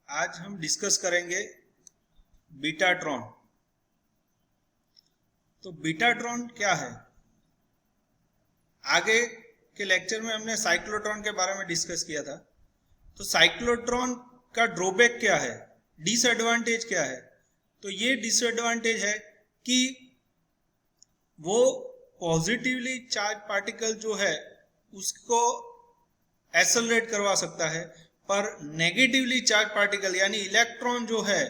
आज हम डिस्कस करेंगे बीटाट्रॉन। तो बीटाट्रॉन क्या है? आगे के लेक्चर में हमने साइक्लोट्रॉन के बारे में डिस्कस किया था। तो साइक्लोट्रॉन का ड्रॉबैक क्या है, डिसएडवांटेज क्या है? तो ये डिसएडवांटेज है कि वो पॉजिटिवली चार्ज पार्टिकल जो है उसको एक्सेलरेट करवा सकता है, पर नेगेटिवली चार्ज पार्टिकल यानी इलेक्ट्रॉन जो है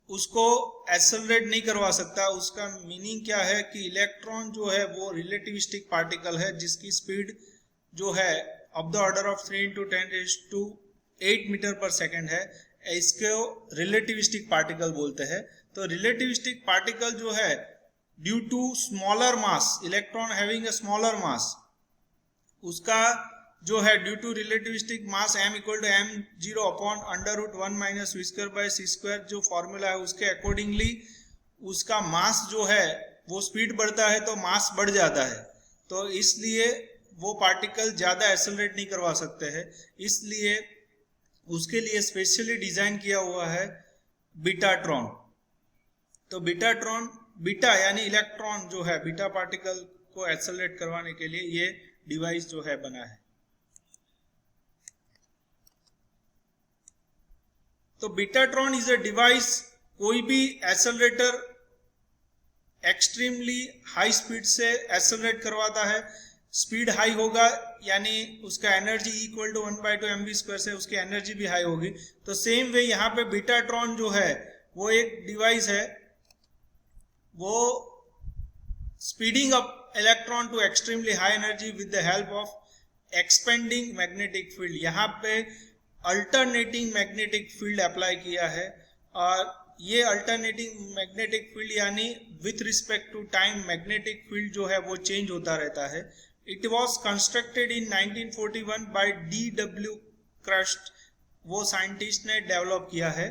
उसको एक्सेलरेट नहीं करवा सकता। उसका मीनिंग क्या है कि इलेक्ट्रॉन जो है वो रिलेटिविस्टिक पार्टिकल है जिसकी स्पीड जो है of the order of 3 × 10⁸ metre पर सेकेंड है। इसको रिलेटिविस्टिक पार्टिकल बोलते हैं। तो रिलेटिविस्टिक पार्टिकल जो है due to smaller mass, electron having a smaller mass, उसका जो है due to relativistic mass m = m0 / √1 - v²/c², जो फॉर्मूला है उसके अकॉर्डिंगली उसका मास जो है वो स्पीड बढ़ता है तो मास बढ़ जाता है। तो इसलिए वो पार्टिकल ज़्यादा एक्सेलरेट नहीं करवा सकते हैं, इसलिए उसके लिए स्पेशली डिज़ाइन किया हुआ है बीटाट्रॉन। तो बीटाट्रॉन, बीटा यानी इलेक्ट्रॉन जो है बीटा पार्टिकल को एक्सेलरेट करवाने के लिए ये डिवाइस जो है बना है। तो बीटाट्रॉन इज अ डिवाइस, कोई भी एक्सेलरेटर एक्सट्रीमली हाई स्पीड से एक्सेलरेट करवाता है। स्पीड हाई होगा यानी उसका एनर्जी इक्वल टू 1/2 mv² से उसकी एनर्जी भी हाई होगी। तो सेम वे यहाँ पे बीटाट्रॉन जो है वो एक डिवाइस है, वो speeding up electron to extremely high energy with the help of expending magnetic field. यहाँ पे अल्टरनेटिंग मैग्नेटिक फील्ड अप्लाई किया है, और ये अल्टरनेटिंग मैग्नेटिक फील्ड यानी with respect to time magnetic field जो है वो चेंज होता रहता है। It was constructed in 1941 by D.W. Kerst, वो साइंटिस्ट ने डेवलप किया है।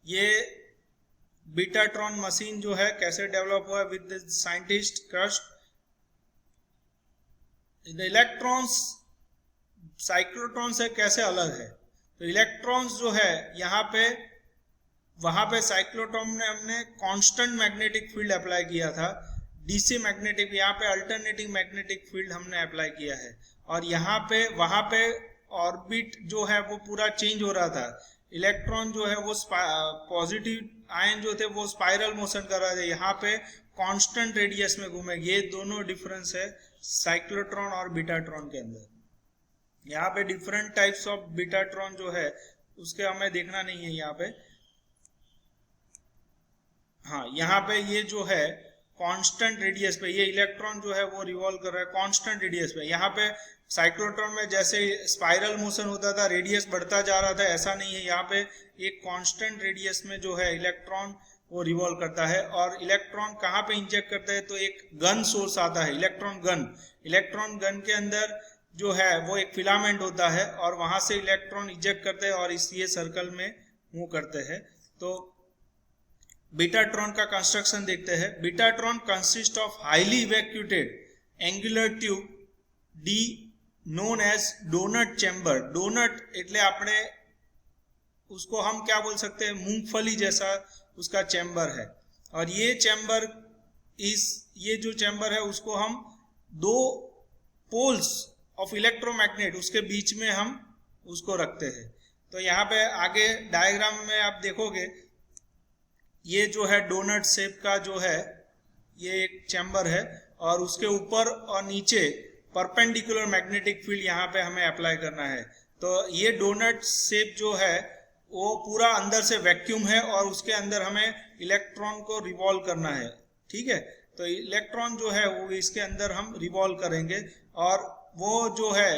ये बीटाट्रॉन मशीन जो है कैसे डेवलप हुआ with the scientist crust. The electrons cyclotron से कैसे अलग है? तो इलेक्ट्रॉन्स जो है यहाँ पे, वहां पे साइक्लोट्रॉन में हमने कांस्टेंट मैग्नेटिक फील्ड अप्लाई किया था, डीसी मैग्नेटिक, यहाँ पे अल्टरनेटिंग मैग्नेटिक फील्ड हमने अप्लाई किया है। और यहाँ पे वहां पे ऑर्बिट जो है वो पूरा चेंज हो रहा था। इलेक्ट्रॉन जो है वो पॉजिटिव आयन जो थे वो स्पाइरल मोशन कर रहे थे, यहाँ पे कांस्टेंट रेडियस में घूमेगी। ये दोनों डिफरेंस है साइक्लोट्रॉन और बीटाट्रॉन के अंदर। यहाँ पे डिफरेंट टाइप्स ऑफ बीटाट्रॉन जो है उसके हमें देखना नहीं है यहाँ पे। हाँ, यहाँ पे ये जो है कांस्टेंट रेडियस पे ये इलेक्ट्रॉन जो है वो रिवॉल्व कर रहा है कांस्टेंट रेडियस पे। यहाँ पे साइक्लोट्रॉन में जैसे स्पाइरल मोशन होता था, रेडियस बढ़ता जा रहा था, ऐसा नहीं है। यहाँ पे एक कांस्टेंट रेडियस में जो है इलेक्ट्रॉन वो रिवॉल्व करता है। और इलेक्ट्रॉन कहाँ पे इंजेक्ट करता है? तो एक गन सोर्स आता है, इलेक्ट्रॉन गन। इलेक्ट्रॉन गन के अंदर जो है वो एक फिलामेंट होता है और वहां से इलेक्ट्रॉन इजेक्ट करते हैं और इस ये सर्कल में मूव करते हैं। तो बीटाट्रॉन का कंस्ट्रक्शन देखते हैं। Betatron consist of highly evacuated angular tube denoted as donut chamber. Donut એટલે આપણે उसको हम क्या बोल सकते हैं, मूंगफली जैसा उसका चैम्बर है। और ये चैम्बर ये जो चैम्बर है उसको हम दो पोल्स ऑफ इलेक्ट्रोमैग्नेट उसके बीच में हम उसको रखते हैं। तो यहाँ पे आगे डायग्राम में आप देखोगे ये जो है डोनट शेप का जो है ये एक चैम्बर है, और उसके ऊपर और नीचे परपेंडिकुलर मैग्नेटिक फील्ड यहाँ पे हमें अप्लाई करना है। तो ये डोनट शेप जो है वो पूरा अंदर से वैक्यूम है और उसके अंदर हमें इलेक्ट्रॉन को रिवॉल्व करना है। ठीक है, तो इलेक्ट्रॉन जो है वो इसके अंदर हम रिवॉल्व करेंगे, और वो जो है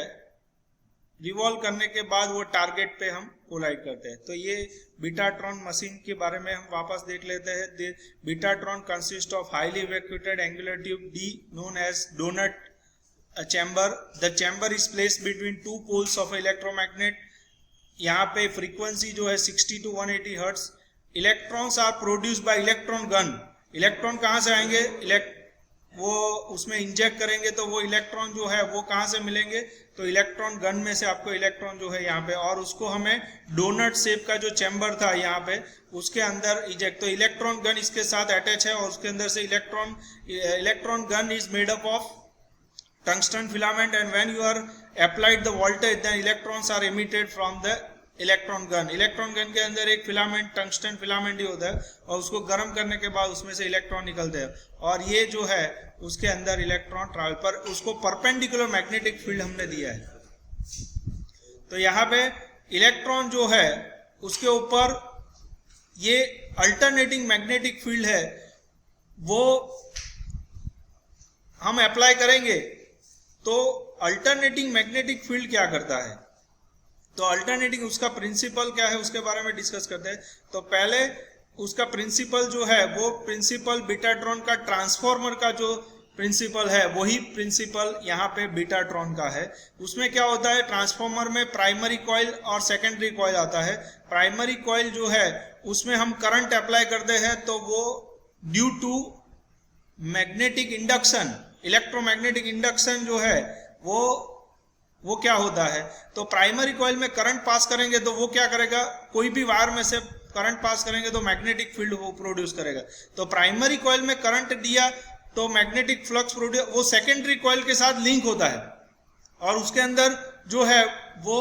रिवॉल्व करने के बाद वो टारगेट पे हम कोलाइड करते हैं। तो ये बीटाट्रॉन मशीन के बारे में हम वापस देख लेते हैं। Betatron consist of highly evacuated angular tube denoted as donut chamber. The chamber is placed between two poles of electromagnet. यहाँ पे फ्रीक्वेंसी जो है 60 to 180 hertz. Electrons are produced by electron gun. Electron कहाँ से आएंगे? वो उसमें inject करेंगे तो वो इलेक्ट्रॉन जो है वो कहाँ से मिलेंगे, तो इलेक्ट्रॉन गन में से आपको इलेक्ट्रॉन जो है यहाँ पे, और उसको हमें डोनट शेप का जो चैम्बर था यहाँ पे उसके अंदर इजेक्ट, तो इलेक्ट्रॉन गन इसके साथ अटैच है और उसके अंदर से electron gun is made up of tungsten filament and when you are applied the voltage then electrons are emitted from the electron gun के अंदर एक फिलामेंट टंगस्टन फिलामेंट ही होता है और उसको गर्म करने के बाद उसमें से इलेक्ट्रॉन निकलते हैं और ये जो है उसके अंदर इलेक्ट्रॉन ट्रैवल पर उसको परपेंडिकुलर मैग्नेटिक फील्ड हमने दिया है। तो यहाँ पे इलेक्ट्रॉन जो है उसके ऊपर ये अल्टरनेटिंग मैग्नेटिक फील्ड है वो हम अप्लाई करेंगे। तो अल्टरनेटिंग मैग्नेटिक फील्ड क्या करता है, तो अल्टरनेटिंग उसका प्रिंसिपल क्या है उसके बारे में डिस्कस करते हैं। तो पहले उसका प्रिंसिपल जो है वो प्रिंसिपल बीटाट्रॉन का ट्रांसफॉर्मर का जो प्रिंसिपल है वही प्रिंसिपल यहाँ पे बीटाट्रॉन का है। उसमें क्या होता है, ट्रांसफॉर्मर में प्राइमरी कॉइल और सेकेंडरी कॉइल आता है। प्राइमरी कॉइल जो है उसमें हम करंट अप्लाई करते हैं तो वो due to magnetic induction, electromagnetic induction जो है वो क्या होता है, तो प्राइमरी कॉइल में करंट पास करेंगे तो वो क्या करेगा, कोई भी वायर में से करंट पास करेंगे तो मैग्नेटिक फील्ड वो प्रोड्यूस करेगा। तो प्राइमरी कॉइल में करंट दिया तो मैग्नेटिक फ्लक्स प्रोड्यूस, वो सेकेंडरी कॉइल के साथ लिंक होता है और उसके अंदर जो है वो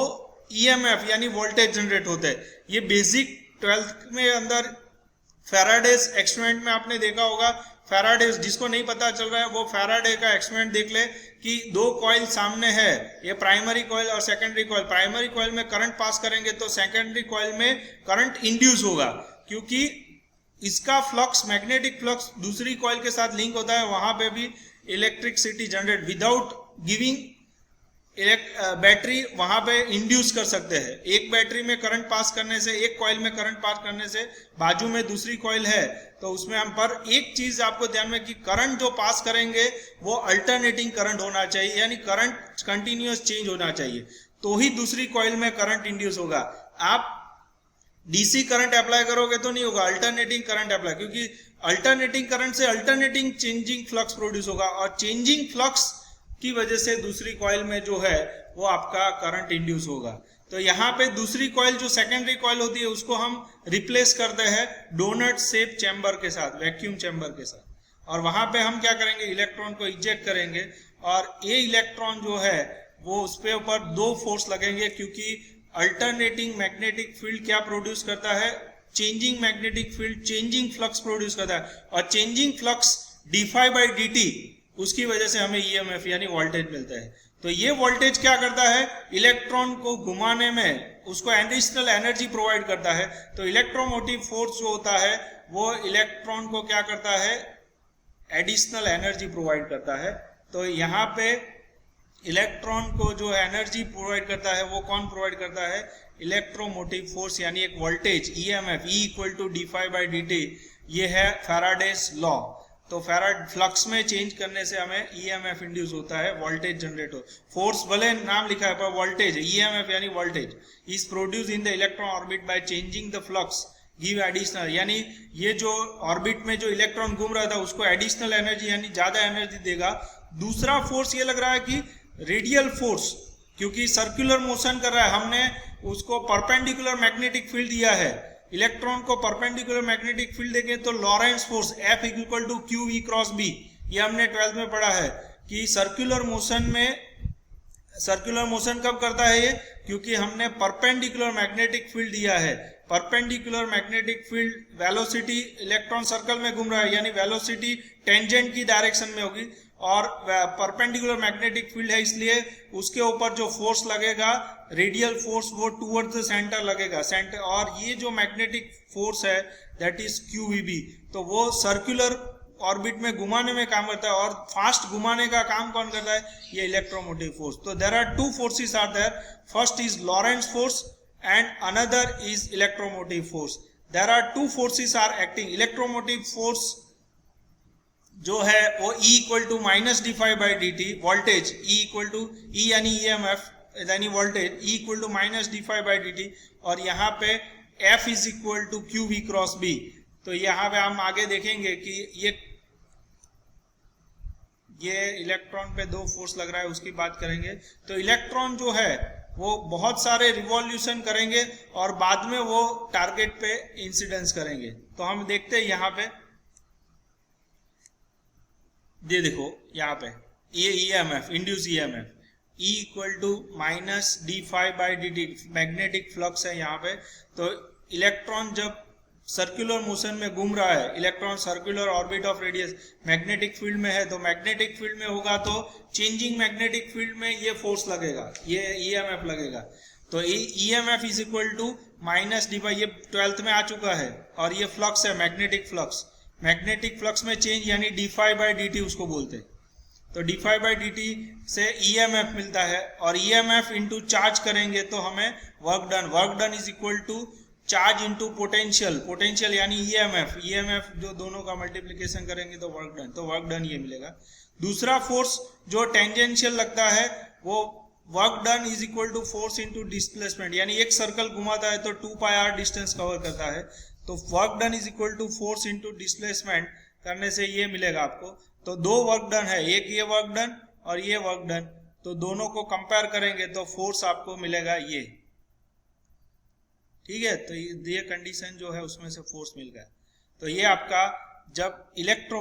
ईएमएफ यानी वोल्टेज जनरेट होते हैं। ये बेसिक 12th में अंदर फैराडेज एक्सपेरिमेंट में आपने देखा होगा। फैराडे, जिसको नहीं पता चल रहा है वो फैराडे का एक्सपेरिमेंट देख ले कि दो कॉइल सामने है, ये प्राइमरी कॉइल और सेकेंडरी कॉइल। प्राइमरी कॉइल में करंट पास करेंगे तो सेकेंडरी कॉइल में करंट इंड्यूस होगा क्योंकि इसका फ्लक्स, मैग्नेटिक फ्लक्स दूसरी कॉइल के साथ लिंक होता है, वहां पे भी electricity generate without giving battery वहां पे इंड्यूस कर सकते हैं। एक बैटरी में करंट पास करने से, एक कॉइल में करंट पास करने से बाजू में दूसरी कॉइल है तो उसमें हम पर एक चीज आपको ध्यान में कि करंट जो पास करेंगे वो अल्टरनेटिंग करंट होना चाहिए, यानी करंट कंटिन्यूअस चेंज होना चाहिए तो ही दूसरी कॉइल में करंट इंड्यूस होगा। आप डीसी करंट अप्लाई करोगे तो नहीं होगा, अल्टरनेटिंग करंट अप्लाई, क्योंकि अल्टरनेटिंग करंट से अल्टरनेटिंग चेंजिंग फ्लक्स प्रोड्यूस होगा और चेंजिंग फ्लक्स की वजह से दूसरी कॉइल में जो है वो आपका करंट इंड्यूस होगा। तो यहाँ पे दूसरी कॉइल जो सेकेंडरी कॉइल होती है उसको हम रिप्लेस करते हैं डोनट शेप चैम्बर के साथ, वैक्यूम चैम्बर के साथ, और वहां पे हम क्या करेंगे, इलेक्ट्रॉन को इजेक्ट करेंगे और ये इलेक्ट्रॉन जो है वो उस पे ऊपर दो फोर्स लगेंगे क्योंकि अल्टरनेटिंग मैग्नेटिक फील्ड क्या प्रोड्यूस करता है, changing magnetic field changing flux produce करता है और चेंजिंग फ्लक्स d∅dt, उसकी वजह से हमें ईएमएफ यानी वोल्टेज मिलता है। तो ये वोल्टेज क्या करता है, इलेक्ट्रॉन को घुमाने में उसको एडिशनल एनर्जी प्रोवाइड करता है। तो इलेक्ट्रोमोटिव फोर्स जो होता है वो इलेक्ट्रॉन को क्या करता है, एडिशनल एनर्जी प्रोवाइड करता है। तो यहाँ पे इलेक्ट्रॉन को जो एनर्जी प्रोवाइड करता है वो कौन प्रोवाइड करता है, इलेक्ट्रोमोटिव फोर्स यानी एक वोल्टेज ईएमएफ E = d∅dt। ये है फैराडेज लॉ। तो फैराड फ्लक्स में चेंज करने से हमें ईएमएफ इंड्यूस होता है, वोल्टेज जनरेट हो, फोर्स भले नाम लिखा है पर वोल्टेज, ईएमएफ यानी voltage is produce in the electron orbit by changing the flux give additional, यानी ये जो ऑर्बिट में जो इलेक्ट्रॉन घूम रहा था उसको एडिशनल एनर्जी यानी ज्यादा एनर्जी देगा। दूसरा फोर्स ये लग रहा है कि रेडियल फोर्स, क्योंकि सर्कुलर मोशन कर रहा है, हमने उसको परपेंडिकुलर मैग्नेटिक फील्ड दिया है, इलेक्ट्रॉन को परपेंडिकुलर मैग्नेटिक फील्ड देंगे तो Lorentz force F = QE × B, ये हमने 12th में पढ़ा है कि सर्कुलर मोशन कब करता है ये, क्योंकि हमने परपेंडिकुलर मैग्नेटिक फील्ड दिया है। Perpendicular magnetic field velocity, electron circle में घूम रहा है यानी वेलोसिटी टेंजेंट की डायरेक्शन में होगी और परपेंडिकुलर मैग्नेटिक फील्ड है इसलिए उसके ऊपर जो फोर्स लगेगा रेडियल फोर्स वो टुवर्ड्स द सेंटर लगेगा, सेंटर, और ये जो मैग्नेटिक फोर्स है दैट इज QEB। तो वो सर्कुलर ऑर्बिट में घुमाने में काम करता है और फास्ट घुमाने का काम कौन करता है, ये इलेक्ट्रोमोटिव फोर्स। तो there are two forces are there, first is Lorentz force and another is electromotive force. There are two forces are acting. Electromotive force जो है वो E = -d∅dt, वोल्टेज E यानी EMF यानी वोल्टेज E = -d∅ dt, और यहाँ पे F = QV × B। तो यहाँ पे हम आगे देखेंगे कि ये ये इलेक्ट्रॉन पे दो फोर्स लग रहा है, उसकी बात करेंगे। तो इलेक्ट्रॉन जो है वो बहुत सारे रिवॉल्यूशन करेंगे और बाद में वो टारगेट पे इंसिडेंस करेंगे। तो हम देखते हैं यहाँ पे, ये देखो यहाँ पे ये EMF, induce EMF E equal to minus d∅/dt magnetic flux है यहाँ पे। तो इलेक्ट्रॉन जब सर्कुलर मोशन में घूम रहा है, electron circular orbit of radius magnetic field में है, तो मैग्नेटिक फील्ड में होगा तो चेंजिंग मैग्नेटिक फील्ड में ये फोर्स लगेगा, ये ईएमएफ लगेगा। तो EMF is equal to minus D by, ये 12th में आ चुका है, और ये फ्लक्स है मैग्नेटिक फ्लक्स। मैग्नेटिक फ्लक्स में चेंज यानी d∅/dt उसको बोलते हैं। तो d∅/dt से ईएमएफ मिलता है, और ईएमएफ इंटू चार्ज करेंगे तो हमें work done is equal to charge into potential, potential यानी ईएमएफ जो दोनों का मल्टीप्लीकेशन करेंगे तो वर्क डन ये मिलेगा। दूसरा फोर्स जो टेंजेंशियल लगता है वो work done is equal to force into displacement, यानी एक सर्कल घुमाता है तो 2πr डिस्टेंस कवर करता है, तो work done is equal to force into displacement करने से ये मिलेगा आपको। तो दो वर्क डन है, एक ये वर्क डन और ये वर्क डन, तो दोनों को कंपेयर करेंगे तो फोर्स आपको मिलेगा ये, ठीक है। तो ये कंडीशन जो है उसमें से फोर्स मिल गया। तो ये आपका जब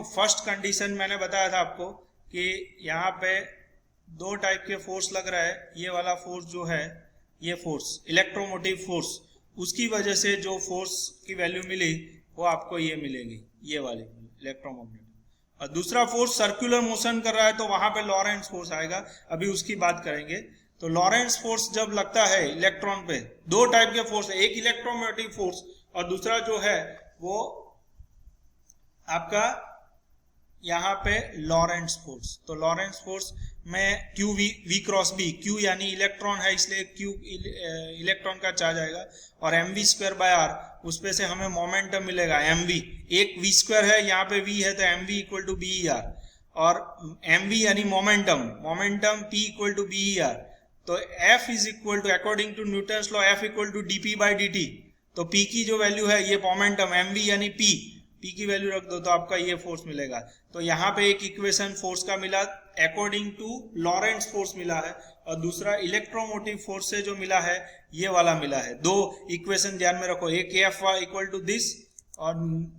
फर्स्ट कंडीशन मैंने बताया था आपको कि यहाँ पे दो टाइप के फोर्स लग रहा है, ये वाला फोर्स जो है, ये फोर्स इलेक्ट्रोमोटिव फोर्स, उसकी वजह से जो फोर्स की वैल्यू मिली वो आपको ये मिलेगी, ये वाली इलेक्ट्रोमैग्नेटिक। और दूसरा फोर्स सर्कुलर मोशन कर रहा है तो वहां पे लॉरेंट्ज फोर्स आएगा, अभी उसकी बात करेंगे। तो लॉरेंट्ज फोर्स जब लगता है इलेक्ट्रॉन पे, दो टाइप के फोर्स है, एक इलेक्ट्रोमैग्नेटिक फोर्स और दूसरा जो है वो आपका यहाँ पे लॉरेंट्ज फोर्स। तो लॉरेंट्ज फोर्स में q v cross B, q यानी इलेक्ट्रॉन है इसलिए क्यू इलेक्ट्रॉन का चार्ज आएगा, और mv²/r उस पे से हमें मोमेंटम मिलेगा mv, एक v² है यहाँ पे v है तो mv इक्वल टू BER, और mv यानी momentum p equal to BER। तो F is equal to according to Newton's law F equal to dp/dt। तो P की जो वैल्यू है ये मोमेंटम mv यानी P की वैल्यू रख दो तो आपका ये फोर्स मिलेगा। तो यहाँ पे एक इक्वेशन फोर्स का मिला अकॉर्डिंग टू लॉरेंट्ज फोर्स मिला है, और दूसरा इलेक्ट्रोमोटिव फोर्स से जो मिला है ये वाला मिला है। दो इक्वेशन ध्यान में रखो, एक F इक्वल टू दिस और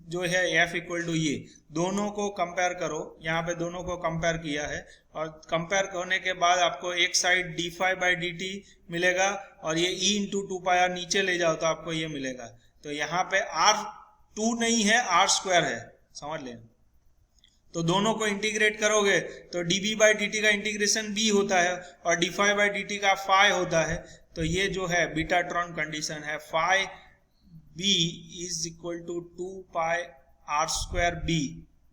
जो है F इक्वल टू ये, दोनों को कंपेयर करो। यहाँ पे दोनों को कंपेयर किया है, और कंपेयर करने के बाद आपको एक साइड d∅/dt मिलेगा और ये E इंटू 2πr नीचे ले जाओ तो आपको ये मिलेगा। तो यहाँ पे R2 नहीं है, R² है, समझ लेना। तो दोनों को इंटीग्रेट करोगे तो dB/dt का इंटीग्रेशन b होता है और d∅/dt का phi होता है। तो ये जो है बीटाट्रॉन कंडीशन है, phi b is equal to 2πr²b,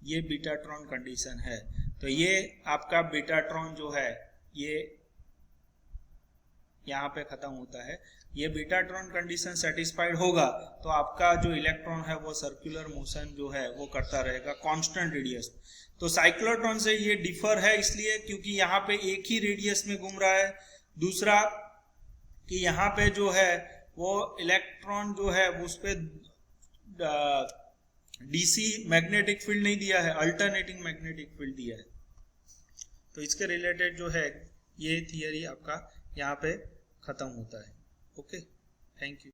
ये बीटाट्रॉन कंडीशन है। तो ये आपका बीटाट्रॉन जो है ये यहाँ पे खत्म होता है। ये बीटाट्रॉन कंडीशन सेटिस्फाइड होगा तो आपका जो इलेक्ट्रॉन है वो सर्कुलर मोशन जो है वो करता रहेगा कांस्टेंट रेडियस। तो साइक्लोट्रॉन से ये डिफर है इसलिए क्योंकि यहाँ पे एक ही रेडियस में घूम रहा है। दूसरा कि यहाँ पे जो है वो इलेक्ट्रॉन जो है उस पे डीसी मैग्नेटिक फील्ड नहीं दिया है, अल्टरनेटिंग मैग्नेटिक फील्ड दिया है। तो इसके रिलेटेड जो है ये थियरी आपका यहाँ पे खत्म होता है। Okay, thank you.